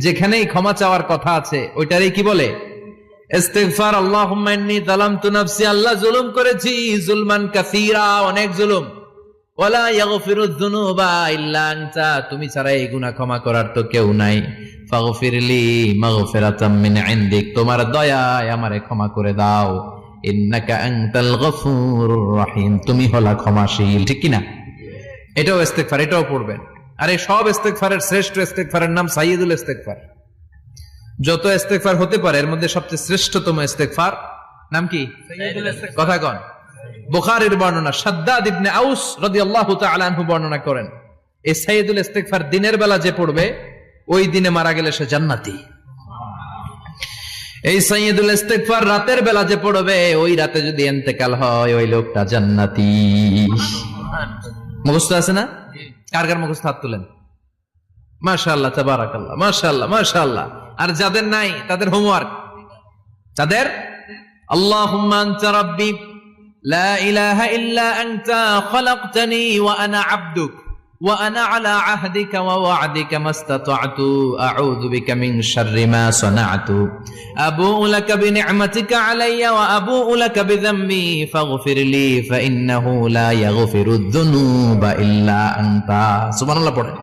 যেখানেই ক্ষমা চাওয়ার কথা আছে ওইটারই কি বলে? ইস্তিগফার। আল্লাহুম্মা ইন্নী যালামতু নাফসি, আল্লাহ জুলুম করেছি, জুলমান কাসীরা, অনেক জুলুম। ওয়ালা ইয়াগফিরুয যুনুবা ইল্লা আনতা, তুমি ছাড়া এই গুনাহ ক্ষমা করার তো কেউ নাই। ফাগফিরলি মাগফিরাতাম মিন ইনদিক, তোমার দয়ায় আমারে ক্ষমা করে দাও। ইন্নাকা আনতাল গফুরুর রহিম, তুমি হলা ক্ষমাশীল। ঠিক কি না? এটাও ইস্তিগফার, এটাও পড়বেন। আর এই সব ইস্তিগফারের শ্রেষ্ঠ ইস্তিগফারের নাম সাইয়্যিদুল ইস্তিগফার। যত ইস্তিগফার হতে পারে এর মধ্যে সবচেয়ে শ্রেষ্ঠতম ইস্তিগফার নাম কি? সাইয়্যিদুল ইস্তিগফার। কথা কন। বুখারীর বর্ণনা, শাদ্দাদ ইবনে আউস রাদিয়াল্লাহু তাআলা আনহু বর্ণনা করেন, এই সাইয়্যিদুল ইস্তিগফার দিনের বেলা যে পড়বে ওই দিনে মারা গেলে সে জান্নাতি। এই সাইয়্যিদুল ইস্তিগফার রাতের বেলা যে পড়বে ওই রাতে যদি ইন্তেকাল হয় ওই লোকটা জান্নাতি। মুখস্থ আছে না? কার কার মুখস্থ? হাত তুলেন। মাশাআল্লাহ, তাবারাকাল্লাহ, মাশাআল্লাহ, মাশাআল্লাহ। আর যাদের নাই তাদের হোমওয়ার্ক, তাদের আল্লাহুম্মা আনতা রাব্বি লা ইলাহা ইল্লা আনতা খালাকতানি ওয়া আনা আবদুক ওয়া আনা আলা আহদিকা ওয়া ওয়া'দিকা মাস্তাতা'তু আউযু বিকা মিন শাররি মা সানা'তু আবুউ লাকা বিনি'মাতিকা আলাইয়া ওয়া আবুউ লাকা বিযামবি ফাগফিরলি ফা ইন্নাহু লা ইয়াগফিরুয যুনুবা ইল্লা আনতা। সুবহানাল্লাহ পড়ে।